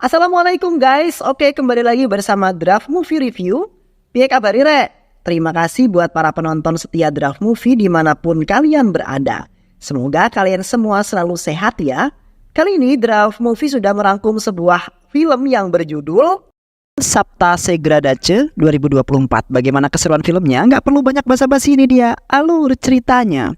Assalamualaikum guys, oke kembali lagi bersama Draft Movie Review. Piye kabar Re? Terima kasih buat para penonton setia Draft Movie dimanapun kalian berada. Semoga kalian semua selalu sehat ya. Kali ini Draft Movie sudah merangkum sebuah film yang berjudul Sabta Segradace 2024. Bagaimana keseruan filmnya? Nggak perlu banyak basa-basi, ini dia alur ceritanya.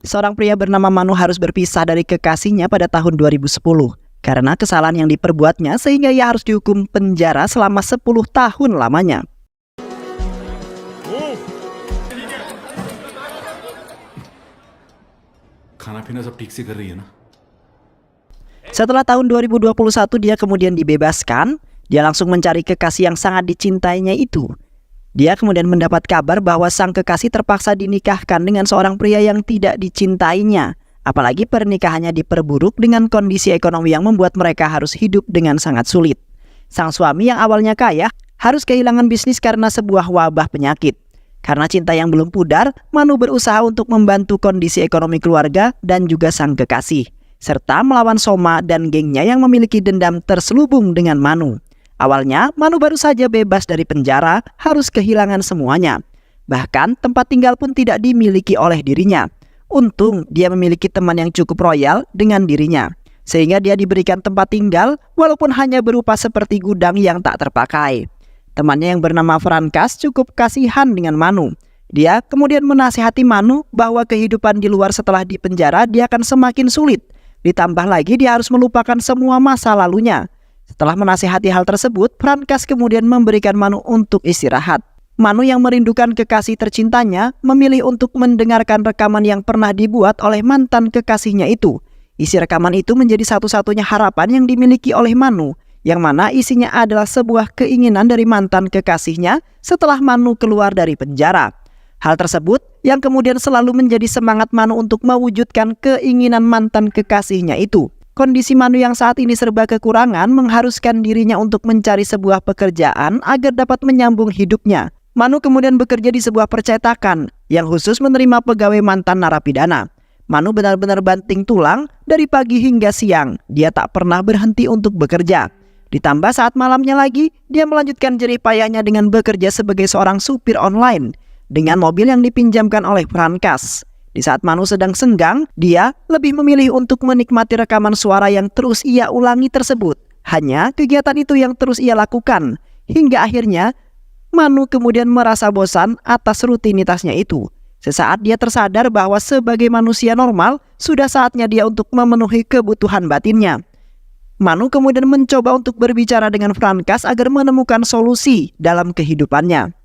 Seorang pria bernama Manu harus berpisah dari kekasihnya pada tahun 2010 karena kesalahan yang diperbuatnya sehingga ia harus dihukum penjara selama 10 tahun lamanya. Setelah tahun 2021 dia kemudian dibebaskan. Dia langsung mencari kekasih yang sangat dicintainya itu. Dia kemudian mendapat kabar bahwa sang kekasih terpaksa dinikahkan dengan seorang pria yang tidak dicintainya. Apalagi pernikahannya diperburuk dengan kondisi ekonomi yang membuat mereka harus hidup dengan sangat sulit. Sang suami yang awalnya kaya harus kehilangan bisnis karena sebuah wabah penyakit. Karena cinta yang belum pudar, Manu berusaha untuk membantu kondisi ekonomi keluarga dan juga sang kekasih, serta melawan Soma dan gengnya yang memiliki dendam terselubung dengan Manu. Awalnya, Manu baru saja bebas dari penjara, harus kehilangan semuanya. Bahkan, tempat tinggal pun tidak dimiliki oleh dirinya. Untung, dia memiliki teman yang cukup royal dengan dirinya. Sehingga dia diberikan tempat tinggal, walaupun hanya berupa seperti gudang yang tak terpakai. Temannya yang bernama Frankas cukup kasihan dengan Manu. Dia kemudian menasihati Manu bahwa kehidupan di luar setelah di penjara dia akan semakin sulit. Ditambah lagi dia harus melupakan semua masa lalunya. Setelah menasihati hal tersebut, Frankas kemudian memberikan Manu untuk istirahat. Manu yang merindukan kekasih tercintanya memilih untuk mendengarkan rekaman yang pernah dibuat oleh mantan kekasihnya itu. Isi rekaman itu menjadi satu-satunya harapan yang dimiliki oleh Manu, yang mana isinya adalah sebuah keinginan dari mantan kekasihnya setelah Manu keluar dari penjara. Hal tersebut yang kemudian selalu menjadi semangat Manu untuk mewujudkan keinginan mantan kekasihnya itu. Kondisi Manu yang saat ini serba kekurangan mengharuskan dirinya untuk mencari sebuah pekerjaan agar dapat menyambung hidupnya. Manu kemudian bekerja di sebuah percetakan yang khusus menerima pegawai mantan narapidana. Manu benar-benar banting tulang dari pagi hingga siang. Dia tak pernah berhenti untuk bekerja. Ditambah saat malamnya lagi, dia melanjutkan jerih payahnya dengan bekerja sebagai seorang supir online dengan mobil yang dipinjamkan oleh Frankas. Di saat Manu sedang senggang, dia lebih memilih untuk menikmati rekaman suara yang terus ia ulangi tersebut. Hanya kegiatan itu yang terus ia lakukan. Hingga akhirnya, Manu kemudian merasa bosan atas rutinitasnya itu. Sesaat dia tersadar bahwa sebagai manusia normal, sudah saatnya dia untuk memenuhi kebutuhan batinnya. Manu kemudian mencoba untuk berbicara dengan Frankas agar menemukan solusi dalam kehidupannya.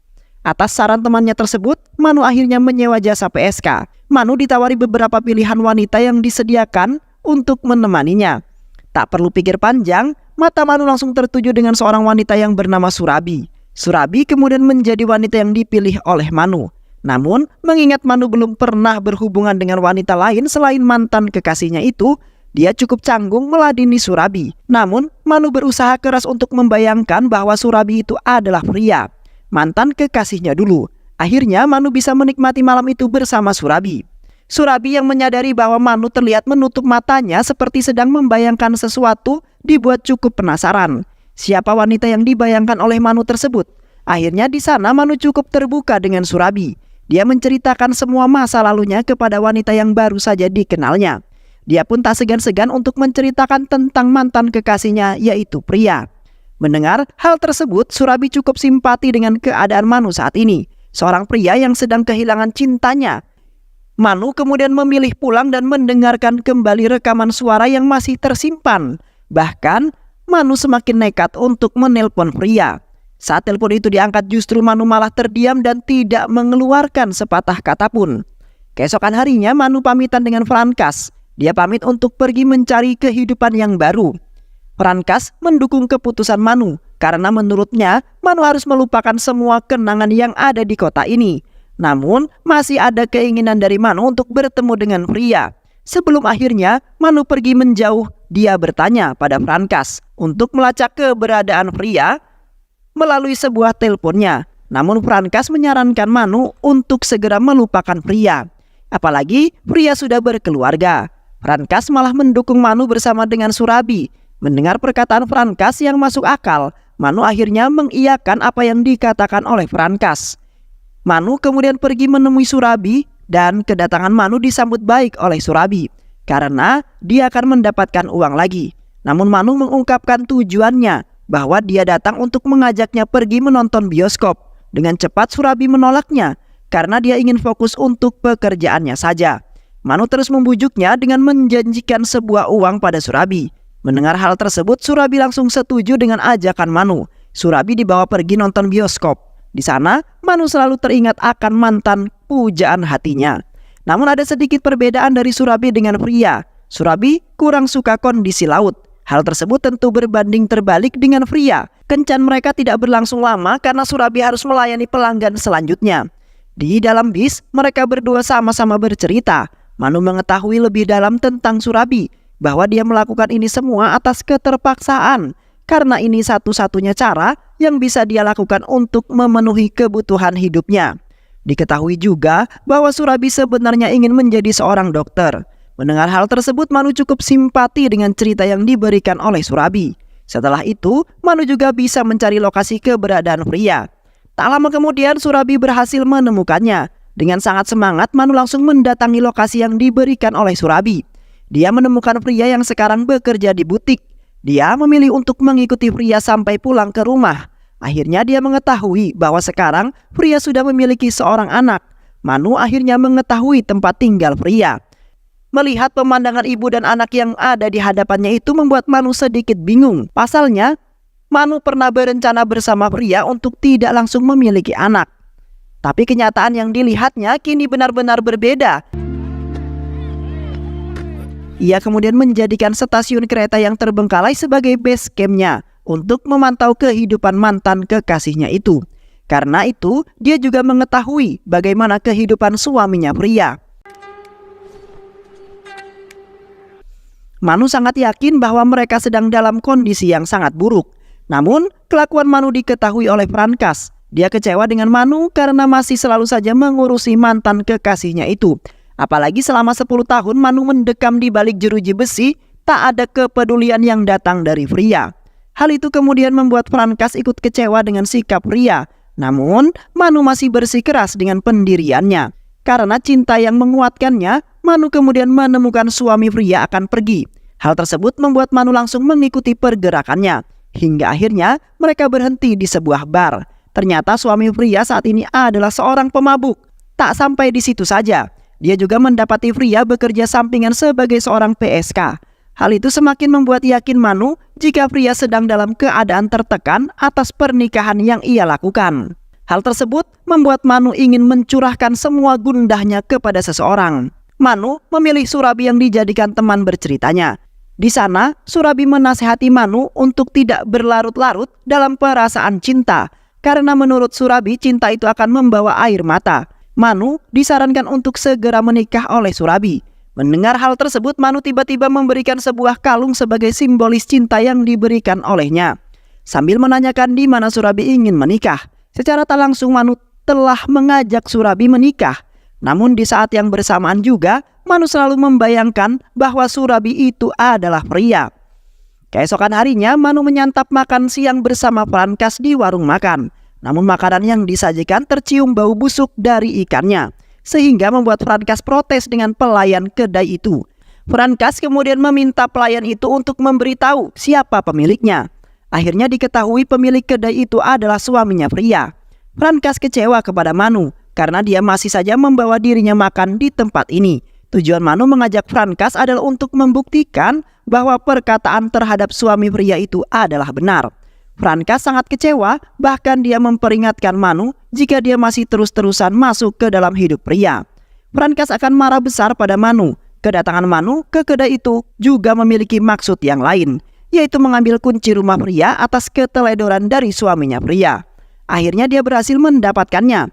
Atas saran temannya tersebut, Manu akhirnya menyewa jasa PSK. Manu ditawari beberapa pilihan wanita yang disediakan untuk menemaninya. Tak perlu pikir panjang, mata Manu langsung tertuju dengan seorang wanita yang bernama Surabi. Surabi kemudian menjadi wanita yang dipilih oleh Manu. Namun, mengingat Manu belum pernah berhubungan dengan wanita lain selain mantan kekasihnya itu, dia cukup canggung meladeni Surabi. Namun, Manu berusaha keras untuk membayangkan bahwa Surabi itu adalah pria, mantan kekasihnya dulu. Akhirnya Manu bisa menikmati malam itu bersama Surabi. Surabi yang menyadari bahwa Manu terlihat menutup matanya seperti sedang membayangkan sesuatu dibuat cukup penasaran. Siapa wanita yang dibayangkan oleh Manu tersebut? Akhirnya di sana Manu cukup terbuka dengan Surabi. Dia menceritakan semua masa lalunya kepada wanita yang baru saja dikenalnya. Dia pun tak segan-segan untuk menceritakan tentang mantan kekasihnya yaitu pria. Mendengar hal tersebut, Surabi cukup simpati dengan keadaan Manu saat ini. Seorang pria yang sedang kehilangan cintanya. Manu kemudian memilih pulang dan mendengarkan kembali rekaman suara yang masih tersimpan. Bahkan, Manu semakin nekat untuk menelpon pria. Saat telepon itu diangkat, justru Manu malah terdiam dan tidak mengeluarkan sepatah kata pun. Keesokan harinya, Manu pamitan dengan Frankas. Dia pamit untuk pergi mencari kehidupan yang baru. Frankas mendukung keputusan Manu karena menurutnya Manu harus melupakan semua kenangan yang ada di kota ini. Namun masih ada keinginan dari Manu untuk bertemu dengan pria. Sebelum akhirnya Manu pergi menjauh, dia bertanya pada Frankas untuk melacak keberadaan pria melalui sebuah teleponnya. Namun Frankas menyarankan Manu untuk segera melupakan pria. Apalagi pria sudah berkeluarga. Frankas malah mendukung Manu bersama dengan Surabi. Mendengar perkataan Frankas yang masuk akal, Manu akhirnya mengiyakan apa yang dikatakan oleh Frankas. Manu kemudian pergi menemui Surabi dan kedatangan Manu disambut baik oleh Surabi karena dia akan mendapatkan uang lagi. Namun Manu mengungkapkan tujuannya bahwa dia datang untuk mengajaknya pergi menonton bioskop. Dengan cepat Surabi menolaknya karena dia ingin fokus untuk pekerjaannya saja. Manu terus membujuknya dengan menjanjikan sebuah uang pada Surabi. Mendengar hal tersebut, Surabi langsung setuju dengan ajakan Manu. Surabi dibawa pergi nonton bioskop. Di sana, Manu selalu teringat akan mantan pujaan hatinya. Namun ada sedikit perbedaan dari Surabi dengan Pria. Surabi kurang suka kondisi laut. Hal tersebut tentu berbanding terbalik dengan Pria. Kencan mereka tidak berlangsung lama karena Surabi harus melayani pelanggan selanjutnya. Di dalam bis, mereka berdua sama-sama bercerita. Manu mengetahui lebih dalam tentang Surabi, bahwa dia melakukan ini semua atas keterpaksaan. Karena ini satu-satunya cara yang bisa dia lakukan untuk memenuhi kebutuhan hidupnya. Diketahui juga bahwa Surabi sebenarnya ingin menjadi seorang dokter. Mendengar hal tersebut, Manu cukup simpati dengan cerita yang diberikan oleh Surabi. Setelah itu, Manu juga bisa mencari lokasi keberadaan Pria. Tak lama kemudian, Surabi berhasil menemukannya. Dengan sangat semangat, Manu langsung mendatangi lokasi yang diberikan oleh Surabi. Dia menemukan Pria yang sekarang bekerja di butik. Dia memilih untuk mengikuti Pria sampai pulang ke rumah. Akhirnya dia mengetahui bahwa sekarang Pria sudah memiliki seorang anak. Manu akhirnya mengetahui tempat tinggal Pria. Melihat pemandangan ibu dan anak yang ada di hadapannya itu membuat Manu sedikit bingung. Pasalnya, Manu pernah berencana bersama Pria untuk tidak langsung memiliki anak. Tapi kenyataan yang dilihatnya kini benar-benar berbeda. Ia kemudian menjadikan stasiun kereta yang terbengkalai sebagai base camp-nya untuk memantau kehidupan mantan kekasihnya itu. Karena itu, dia juga mengetahui bagaimana kehidupan suaminya Pria. Manu sangat yakin bahwa mereka sedang dalam kondisi yang sangat buruk. Namun, kelakuan Manu diketahui oleh Frankas. Dia kecewa dengan Manu karena masih selalu saja mengurusi mantan kekasihnya itu. Apalagi selama 10 tahun Manu mendekam di balik jeruji besi, tak ada kepedulian yang datang dari Pria. Hal itu kemudian membuat Frankas ikut kecewa dengan sikap Pria. Namun, Manu masih bersikeras dengan pendiriannya. Karena cinta yang menguatkannya, Manu kemudian menemukan suami Pria akan pergi. Hal tersebut membuat Manu langsung mengikuti pergerakannya. Hingga akhirnya mereka berhenti di sebuah bar. Ternyata suami Pria saat ini adalah seorang pemabuk. Tak sampai di situ saja, dia juga mendapati Pria bekerja sampingan sebagai seorang PSK. Hal itu semakin membuat yakin Manu jika Pria sedang dalam keadaan tertekan atas pernikahan yang ia lakukan. Hal tersebut membuat Manu ingin mencurahkan semua gundahnya kepada seseorang. Manu memilih Surabi yang dijadikan teman berceritanya. Di sana, Surabi menasihati Manu untuk tidak berlarut-larut dalam perasaan cinta. Karena menurut Surabi, cinta itu akan membawa air mata. Manu disarankan untuk segera menikah oleh Surabi. Mendengar hal tersebut, Manu tiba-tiba memberikan sebuah kalung sebagai simbolis cinta yang diberikan olehnya. Sambil menanyakan di mana Surabi ingin menikah. Secara tak langsung Manu telah mengajak Surabi menikah. Namun di saat yang bersamaan juga, Manu selalu membayangkan bahwa Surabi itu adalah Pria. Keesokan harinya, Manu menyantap makan siang bersama Frankas di warung makan. Namun makanan yang disajikan tercium bau busuk dari ikannya, sehingga membuat Frankas protes dengan pelayan kedai itu. Frankas kemudian meminta pelayan itu untuk memberitahu siapa pemiliknya. Akhirnya diketahui pemilik kedai itu adalah suaminya Pria. Frankas kecewa kepada Manu karena dia masih saja membawa dirinya makan di tempat ini. Tujuan Manu mengajak Frankas adalah untuk membuktikan bahwa perkataan terhadap suami Pria itu adalah benar. Frankas sangat kecewa, bahkan dia memperingatkan Manu jika dia masih terus-terusan masuk ke dalam hidup Pria. Frankas akan marah besar pada Manu. Kedatangan Manu ke kedai itu juga memiliki maksud yang lain, yaitu mengambil kunci rumah Pria atas keteledoran dari suaminya Pria. Akhirnya dia berhasil mendapatkannya.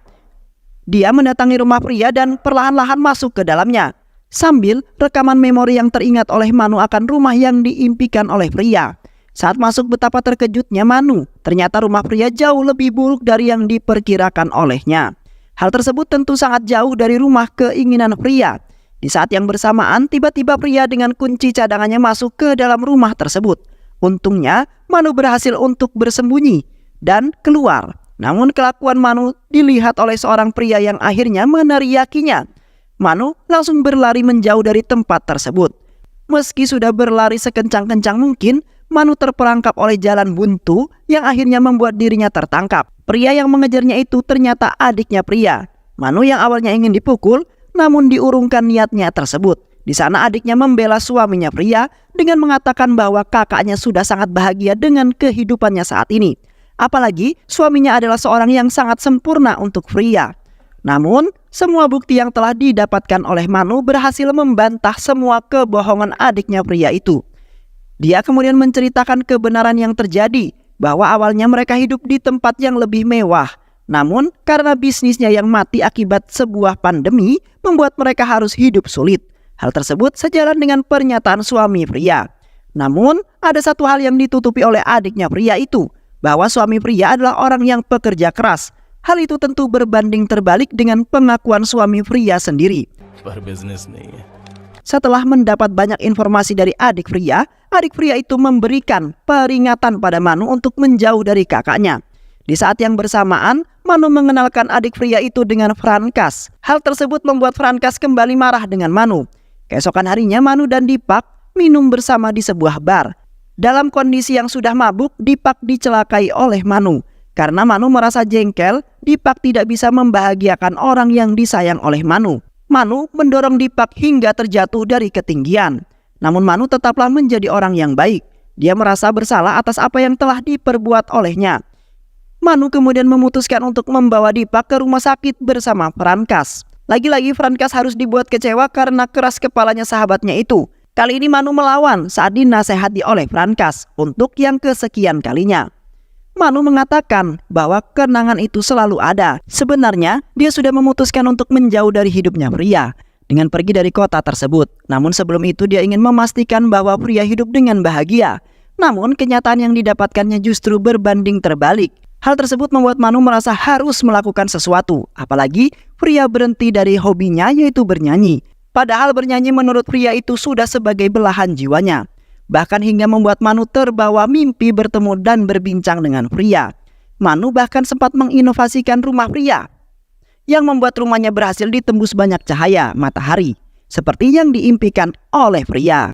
Dia mendatangi rumah Pria dan perlahan-lahan masuk ke dalamnya. Sambil rekaman memori yang teringat oleh Manu akan rumah yang diimpikan oleh Pria. Saat masuk betapa terkejutnya Manu. Ternyata rumah Pria jauh lebih buruk dari yang diperkirakan olehnya. Hal tersebut tentu sangat jauh dari rumah keinginan pria. Di saat yang bersamaan, tiba-tiba pria dengan kunci cadangannya masuk ke dalam rumah tersebut. Untungnya, Manu berhasil untuk bersembunyi dan keluar. Namun kelakuan Manu dilihat oleh seorang pria yang akhirnya meneriakinya. Manu langsung berlari menjauh dari tempat tersebut. Meski sudah berlari sekencang-kencang mungkin, Manu terperangkap oleh jalan buntu yang akhirnya membuat dirinya tertangkap. Pria yang mengejarnya itu ternyata adiknya pria. Manu yang awalnya ingin dipukul, namun diurungkan niatnya tersebut. Di sana adiknya membela suaminya pria dengan mengatakan bahwa kakaknya sudah sangat bahagia dengan kehidupannya saat ini. Apalagi suaminya adalah seorang yang sangat sempurna untuk pria. Namun, semua bukti yang telah didapatkan oleh Manu berhasil membantah semua kebohongan adiknya pria itu. Dia kemudian menceritakan kebenaran yang terjadi, bahwa awalnya mereka hidup di tempat yang lebih mewah. Namun, karena bisnisnya yang mati akibat sebuah pandemi, membuat mereka harus hidup sulit. Hal tersebut sejalan dengan pernyataan suami pria. Namun, ada satu hal yang ditutupi oleh adiknya pria itu, bahwa suami pria adalah orang yang pekerja keras. Hal itu tentu berbanding terbalik dengan pengakuan suami pria sendiri. Setelah mendapat banyak informasi dari adik pria itu memberikan peringatan pada Manu untuk menjauh dari kakaknya. Di saat yang bersamaan, Manu mengenalkan adik pria itu dengan Frankas. Hal tersebut membuat Frankas kembali marah dengan Manu. Keesokan harinya, Manu dan Dipak minum bersama di sebuah bar. Dalam kondisi yang sudah mabuk, Dipak dicelakai oleh Manu. Karena Manu merasa jengkel, Dipak tidak bisa membahagiakan orang yang disayang oleh Manu. Manu mendorong Dipak hingga terjatuh dari ketinggian. Namun Manu tetaplah menjadi orang yang baik. Dia merasa bersalah atas apa yang telah diperbuat olehnya. Manu kemudian memutuskan untuk membawa Dipak ke rumah sakit bersama Frankas. Lagi-lagi Frankas harus dibuat kecewa karena keras kepalanya sahabatnya itu. Kali ini Manu melawan saat dinasehati oleh Frankas untuk yang kesekian kalinya. Manu mengatakan bahwa kenangan itu selalu ada. Sebenarnya, dia sudah memutuskan untuk menjauh dari hidupnya pria dengan pergi dari kota tersebut. Namun sebelum itu dia ingin memastikan bahwa pria hidup dengan bahagia. Namun kenyataan yang didapatkannya justru berbanding terbalik. Hal tersebut membuat Manu merasa harus melakukan sesuatu. Apalagi pria berhenti dari hobinya yaitu bernyanyi. Padahal bernyanyi menurut pria itu sudah sebagai belahan jiwanya. Bahkan hingga membuat Manu terbawa mimpi bertemu dan berbincang dengan pria. Manu bahkan sempat menginovasikan rumah pria yang membuat rumahnya berhasil ditembus banyak cahaya matahari seperti yang diimpikan oleh pria.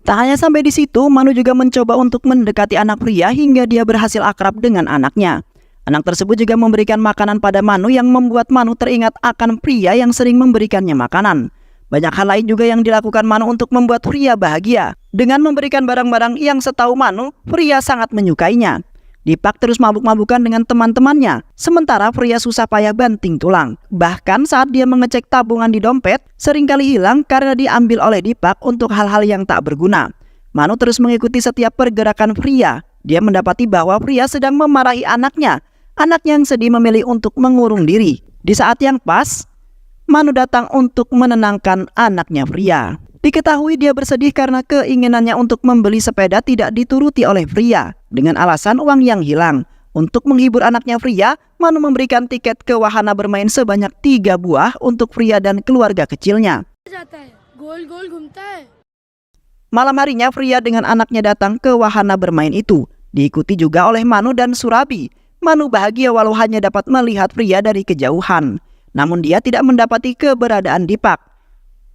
Tak hanya sampai di situ, Manu juga mencoba untuk mendekati anak pria hingga dia berhasil akrab dengan anaknya. Anak tersebut juga memberikan makanan pada Manu yang membuat Manu teringat akan pria yang sering memberikannya makanan. Banyak hal lain juga yang dilakukan Manu untuk membuat pria bahagia. Dengan memberikan barang-barang yang setahu Manu, pria sangat menyukainya. Dipak terus mabuk-mabukan dengan teman-temannya, sementara pria susah payah banting tulang. Bahkan saat dia mengecek tabungan di dompet, seringkali hilang karena diambil oleh Dipak untuk hal-hal yang tak berguna. Manu terus mengikuti setiap pergerakan pria. Dia mendapati bahwa pria sedang memarahi anaknya. Anaknya yang sedih memilih untuk mengurung diri. Di saat yang pas, Manu datang untuk menenangkan anaknya pria. Diketahui dia bersedih karena keinginannya untuk membeli sepeda tidak dituruti oleh pria dengan alasan uang yang hilang. Untuk menghibur anaknya pria, Manu memberikan tiket ke wahana bermain sebanyak 3 buah untuk pria dan keluarga kecilnya. Malam harinya pria dengan anaknya datang ke wahana bermain itu. Diikuti juga oleh Manu dan Surabi. Manu bahagia walau hanya dapat melihat pria dari kejauhan. Namun dia tidak mendapati keberadaan Dipak.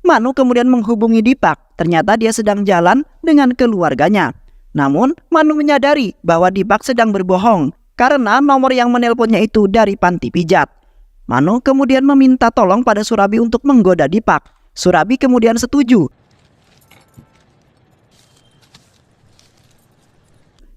Manu kemudian menghubungi Dipak. Ternyata dia sedang jalan dengan keluarganya. Namun Manu menyadari bahwa Dipak sedang berbohong karena nomor yang menelponnya itu dari panti pijat. Manu kemudian meminta tolong pada Surabi untuk menggoda Dipak. Surabi kemudian setuju.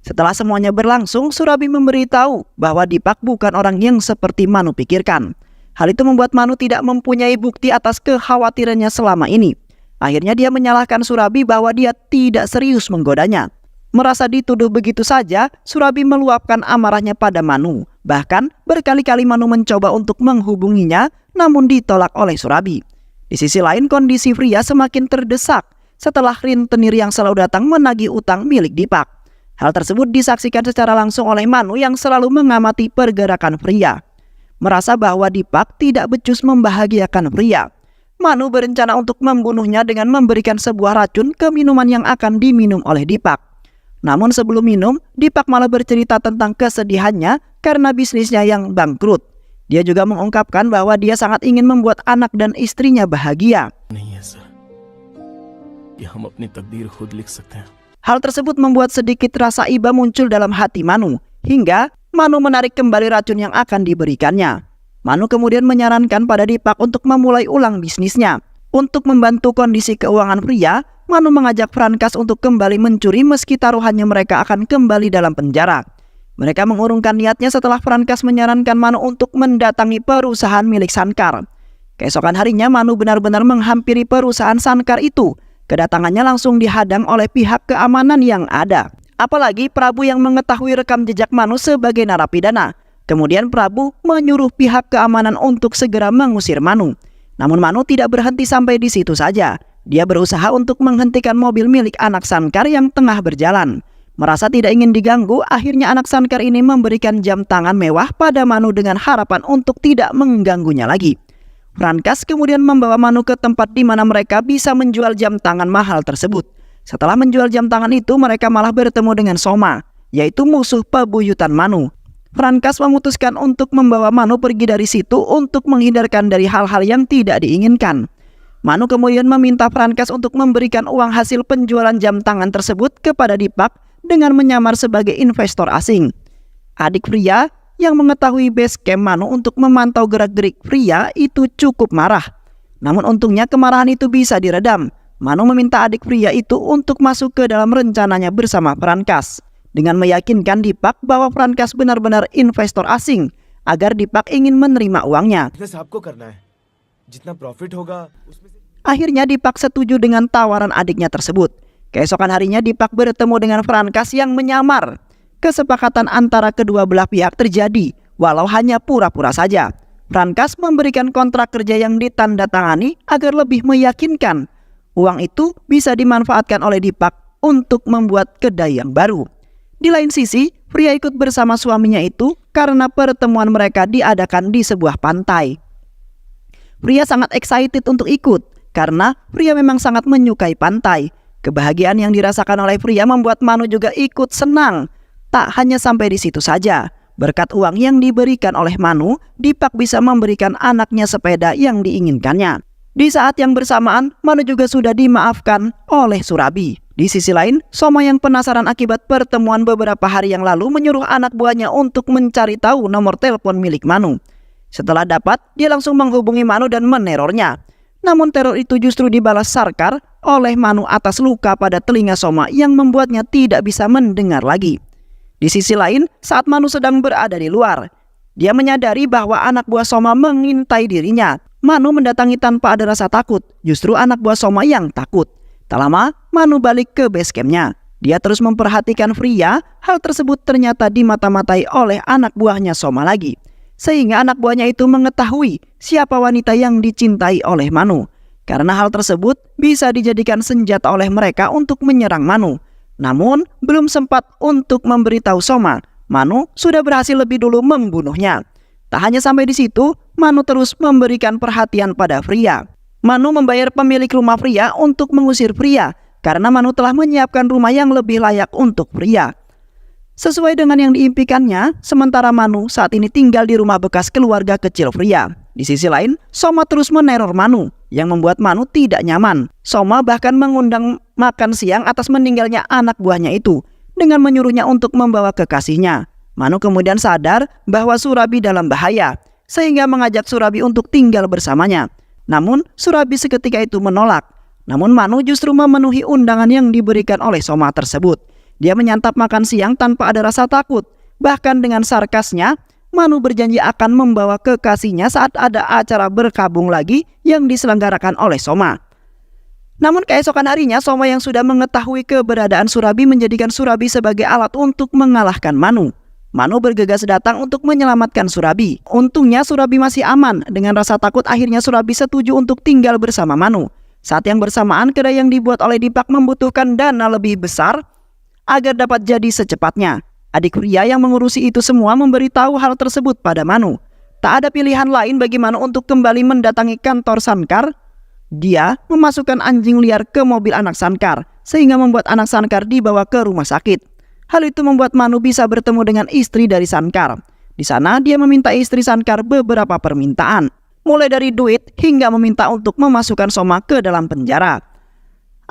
Setelah semuanya berlangsung, Surabi memberitahu bahwa Dipak bukan orang yang seperti Manu pikirkan. Hal itu membuat Manu tidak mempunyai bukti atas kekhawatirannya selama ini. Akhirnya dia menyalahkan Surabi bahwa dia tidak serius menggodanya. Merasa dituduh begitu saja, Surabi meluapkan amarahnya pada Manu. Bahkan berkali-kali Manu mencoba untuk menghubunginya, namun ditolak oleh Surabi. Di sisi lain, kondisi pria semakin terdesak setelah rentenir yang selalu datang menagih utang milik Dipak. Hal tersebut disaksikan secara langsung oleh Manu yang selalu mengamati pergerakan pria. merasa bahwa Dipak tidak becus membahagiakan pria. Manu berencana untuk membunuhnya dengan memberikan sebuah racun ke minuman yang akan diminum oleh Dipak. Namun sebelum minum, Dipak malah bercerita tentang kesedihannya karena bisnisnya yang bangkrut. Dia juga mengungkapkan bahwa dia sangat ingin membuat anak dan istrinya bahagia. Hal tersebut membuat sedikit rasa iba muncul dalam hati Manu, hingga Manu menarik kembali racun yang akan diberikannya. Manu kemudian menyarankan pada Dipak untuk memulai ulang bisnisnya. Untuk membantu kondisi keuangan pria, Manu mengajak Frankas untuk kembali mencuri meski taruhannya mereka akan kembali dalam penjara. Mereka mengurungkan niatnya setelah Frankas menyarankan Manu untuk mendatangi perusahaan milik Sankar. Keesokan harinya Manu benar-benar menghampiri perusahaan Sankar itu. Kedatangannya langsung dihadang oleh pihak keamanan yang ada. Apalagi Prabu yang mengetahui rekam jejak Manu sebagai narapidana. Kemudian Prabu menyuruh pihak keamanan untuk segera mengusir Manu. Namun Manu tidak berhenti sampai di situ saja. Dia berusaha untuk menghentikan mobil milik anak Sankar yang tengah berjalan. Merasa tidak ingin diganggu, akhirnya anak Sankar ini memberikan jam tangan mewah pada Manu dengan harapan untuk tidak mengganggunya lagi. Frankas kemudian membawa Manu ke tempat di mana mereka bisa menjual jam tangan mahal tersebut. Setelah menjual jam tangan itu, mereka malah bertemu dengan Soma, yaitu musuh pebuyutan Manu. Frankas memutuskan untuk membawa Manu pergi dari situ untuk menghindarkan dari hal-hal yang tidak diinginkan. Manu kemudian meminta Frankas untuk memberikan uang hasil penjualan jam tangan tersebut kepada Dipak dengan menyamar sebagai investor asing. Adik pria yang mengetahui base camp Manu untuk memantau gerak-gerik pria itu cukup marah. Namun untungnya kemarahan itu bisa diredam. Manu meminta adik pria itu untuk masuk ke dalam rencananya bersama Frankas, dengan meyakinkan Dipak bahwa Frankas benar-benar investor asing agar Dipak ingin menerima uangnya. Akhirnya Dipak setuju dengan tawaran adiknya tersebut. Keesokan harinya Dipak bertemu dengan Frankas yang menyamar. Kesepakatan antara kedua belah pihak terjadi, walau hanya pura-pura saja. Frankas memberikan kontrak kerja yang ditandatangani agar lebih meyakinkan. Uang itu bisa dimanfaatkan oleh Dipak untuk membuat kedai yang baru. Di lain sisi, pria ikut bersama suaminya itu karena pertemuan mereka diadakan di sebuah pantai. Pria sangat excited untuk ikut karena pria memang sangat menyukai pantai. Kebahagiaan yang dirasakan oleh pria membuat Manu juga ikut senang. Tak hanya sampai di situ saja. Berkat uang yang diberikan oleh Manu, Dipak bisa memberikan anaknya sepeda yang diinginkannya. Di saat yang bersamaan, Manu juga sudah dimaafkan oleh Surabi. Di sisi lain, Soma yang penasaran akibat pertemuan beberapa hari yang lalu menyuruh anak buahnya untuk mencari tahu nomor telepon milik Manu. Setelah dapat, dia langsung menghubungi Manu dan menerornya. Namun teror itu justru dibalas Sarkar oleh Manu atas luka pada telinga Soma yang membuatnya tidak bisa mendengar lagi. Di sisi lain, saat Manu sedang berada di luar, dia menyadari bahwa anak buah Soma mengintai dirinya. Manu mendatangi tanpa ada rasa takut, justru anak buah Soma yang takut. Tak lama, Manu balik ke base campnya. Dia terus memperhatikan Freya, hal tersebut ternyata dimata-matai oleh anak buahnya Soma lagi. Sehingga anak buahnya itu mengetahui siapa wanita yang dicintai oleh Manu. Karena hal tersebut bisa dijadikan senjata oleh mereka untuk menyerang Manu. Namun belum sempat untuk memberitahu Soma, Manu sudah berhasil lebih dulu membunuhnya. Tak hanya sampai di situ, Manu terus memberikan perhatian pada Freya. Manu membayar pemilik rumah Freya untuk mengusir Freya karena Manu telah menyiapkan rumah yang lebih layak untuk Freya. Sesuai dengan yang diimpikannya, sementara Manu saat ini tinggal di rumah bekas keluarga kecil Freya. Di sisi lain, Soma terus meneror Manu, yang membuat Manu tidak nyaman. Soma bahkan mengundang makan siang atas meninggalnya anak buahnya itu, dengan menyuruhnya untuk membawa kekasihnya. Manu kemudian sadar bahwa Surabi dalam bahaya, sehingga mengajak Surabi untuk tinggal bersamanya. Namun, Surabi seketika itu menolak. Namun Manu justru memenuhi undangan yang diberikan oleh Soma tersebut. Dia menyantap makan siang tanpa ada rasa takut. Bahkan dengan sarkasnya, Manu berjanji akan membawa kekasihnya saat ada acara berkabung lagi yang diselenggarakan oleh Soma. Namun keesokan harinya, Soma yang sudah mengetahui keberadaan Surabi menjadikan Surabi sebagai alat untuk mengalahkan Manu. Manu bergegas datang untuk menyelamatkan Surabi. Untungnya Surabi masih aman. Dengan rasa takut akhirnya Surabi setuju untuk tinggal bersama Manu. Saat yang bersamaan, kedai yang dibuat oleh Dipak membutuhkan dana lebih besar agar dapat jadi secepatnya. Adik pria yang mengurusi itu semua memberitahu hal tersebut pada Manu. Tak ada pilihan lain bagi Manu untuk kembali mendatangi kantor Sankar. Dia memasukkan anjing liar ke mobil anak Sankar, sehingga membuat anak Sankar dibawa ke rumah sakit. Hal itu membuat Manu bisa bertemu dengan istri dari Sankar. Di sana dia meminta istri Sankar beberapa permintaan, mulai dari duit hingga meminta untuk memasukkan Soma ke dalam penjara.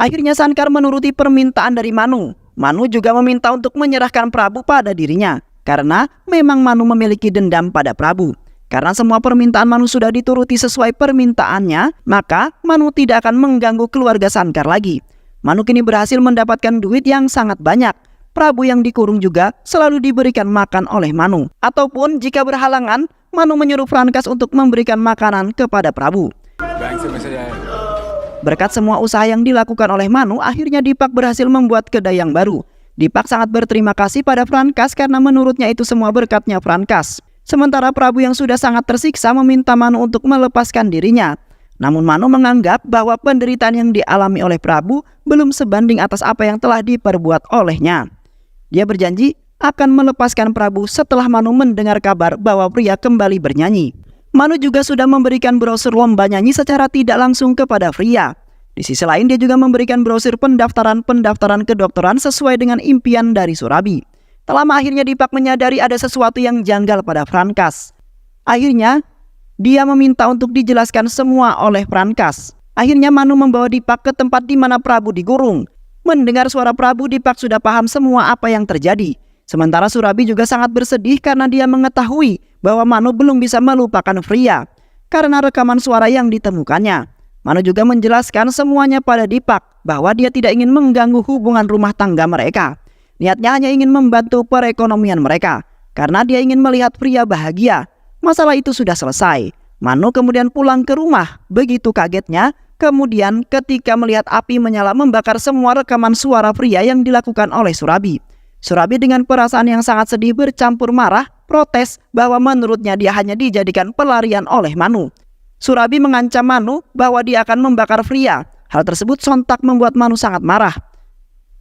Akhirnya Sankar menuruti permintaan dari Manu. Manu juga meminta untuk menyerahkan Prabu pada dirinya, karena memang Manu memiliki dendam pada Prabu. Karena semua permintaan Manu sudah dituruti sesuai permintaannya, maka Manu tidak akan mengganggu keluarga Sankar lagi. Manu kini berhasil mendapatkan duit yang sangat banyak. Prabu yang dikurung juga selalu diberikan makan oleh Manu. Ataupun jika berhalangan, Manu menyuruh Frankas untuk memberikan makanan kepada Prabu. Berkat semua usaha yang dilakukan oleh Manu, akhirnya Dipak berhasil membuat kedai yang baru. Dipak sangat berterima kasih pada Frankas karena menurutnya itu semua berkatnya Frankas. Sementara Prabu yang sudah sangat tersiksa meminta Manu untuk melepaskan dirinya. Namun Manu menganggap bahwa penderitaan yang dialami oleh Prabu belum sebanding atas apa yang telah diperbuat olehnya. Dia berjanji akan melepaskan Prabu setelah Manu mendengar kabar bahwa pria kembali bernyanyi. Manu juga sudah memberikan brosur lomba nyanyi secara tidak langsung kepada pria. Di sisi lain dia juga memberikan brosur pendaftaran kedokteran sesuai dengan impian dari Surabi. Tak lama akhirnya Dipak menyadari ada sesuatu yang janggal pada Frankas. Akhirnya dia meminta untuk dijelaskan semua oleh Frankas. Akhirnya Manu membawa Dipak ke tempat di mana Prabu digurung. Mendengar suara Prabu, Dipak sudah paham semua apa yang terjadi. Sementara Surabi juga sangat bersedih karena dia mengetahui bahwa Manu belum bisa melupakan Fria karena rekaman suara yang ditemukannya. Manu juga menjelaskan semuanya pada Dipak bahwa dia tidak ingin mengganggu hubungan rumah tangga mereka. Niatnya hanya ingin membantu perekonomian mereka karena dia ingin melihat Fria bahagia. Masalah itu sudah selesai. Manu kemudian pulang ke rumah. Begitu kagetnya, kemudian ketika melihat api menyala membakar semua rekaman suara Fria yang dilakukan oleh Surabi. Surabi dengan perasaan yang sangat sedih bercampur marah, protes bahwa menurutnya dia hanya dijadikan pelarian oleh Manu. Surabi mengancam Manu bahwa dia akan membakar Fria. Hal tersebut sontak membuat Manu sangat marah.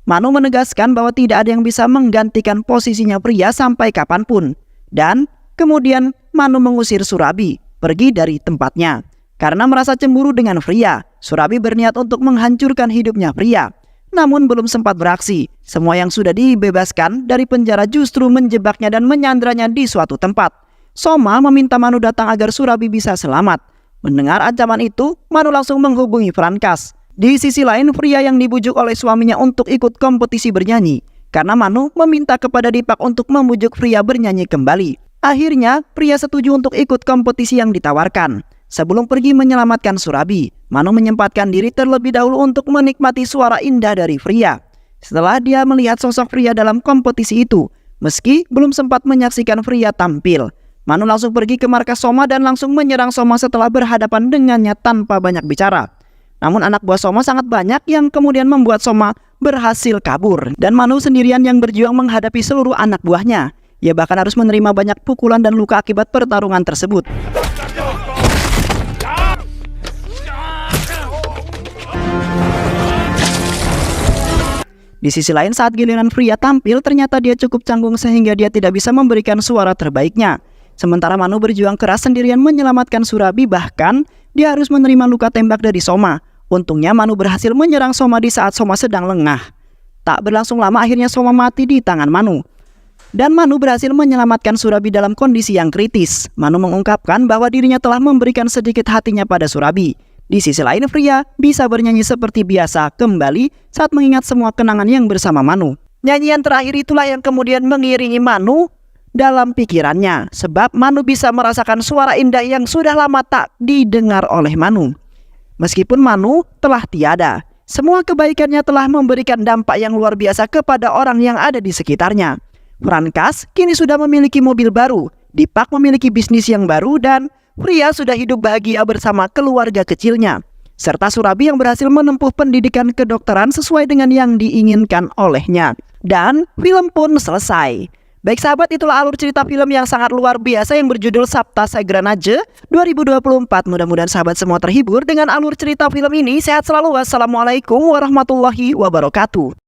Manu menegaskan bahwa tidak ada yang bisa menggantikan posisinya Fria sampai kapanpun. Dan kemudian Manu mengusir Surabi pergi dari tempatnya. Karena merasa cemburu dengan Fria, Surabi berniat untuk menghancurkan hidupnya Fria. Namun belum sempat beraksi, semua yang sudah dibebaskan dari penjara justru menjebaknya dan menyandranya di suatu tempat. Soma meminta Manu datang agar Surabi bisa selamat. Mendengar ancaman itu, Manu langsung menghubungi Frankas. Di sisi lain, Fria yang dibujuk oleh suaminya untuk ikut kompetisi bernyanyi. Karena Manu meminta kepada Dipak untuk membujuk Fria bernyanyi kembali. Akhirnya, Fria setuju untuk ikut kompetisi yang ditawarkan. Sebelum pergi menyelamatkan Surabi, Manu menyempatkan diri terlebih dahulu untuk menikmati suara indah dari Fria. Setelah dia melihat sosok Fria dalam kompetisi itu, meski belum sempat menyaksikan Fria tampil, Manu langsung pergi ke markas Soma dan langsung menyerang Soma setelah berhadapan dengannya tanpa banyak bicara. Namun anak buah Soma sangat banyak yang kemudian membuat Soma berhasil kabur. Dan Manu sendirian yang berjuang menghadapi seluruh anak buahnya. Ia bahkan harus menerima banyak pukulan dan luka akibat pertarungan tersebut. Di sisi lain saat giliran Fria tampil, ternyata dia cukup canggung sehingga dia tidak bisa memberikan suara terbaiknya. Sementara Manu berjuang keras sendirian menyelamatkan Surabi, bahkan dia harus menerima luka tembak dari Soma. Untungnya Manu berhasil menyerang Soma di saat Soma sedang lengah. Tak berlangsung lama akhirnya Soma mati di tangan Manu. Dan Manu berhasil menyelamatkan Surabi dalam kondisi yang kritis. Manu mengungkapkan bahwa dirinya telah memberikan sedikit hatinya pada Surabi. Di sisi lain Fria bisa bernyanyi seperti biasa kembali saat mengingat semua kenangan yang bersama Manu. Nyanyian terakhir itulah yang kemudian mengiringi Manu dalam pikirannya. Sebab Manu bisa merasakan suara indah yang sudah lama tak didengar oleh Manu. Meskipun Manu telah tiada, semua kebaikannya telah memberikan dampak yang luar biasa kepada orang yang ada di sekitarnya. Frankas kini sudah memiliki mobil baru, Dipak memiliki bisnis yang baru, dan Fria sudah hidup bahagia bersama keluarga kecilnya. Serta Surabi yang berhasil menempuh pendidikan kedokteran sesuai dengan yang diinginkan olehnya. Dan film pun selesai. Baik sahabat, itulah alur cerita film yang sangat luar biasa yang berjudul Sapta Sagranaja 2024. Mudah-mudahan sahabat semua terhibur dengan alur cerita film ini. Sehat selalu. Wassalamualaikum warahmatullahi wabarakatuh.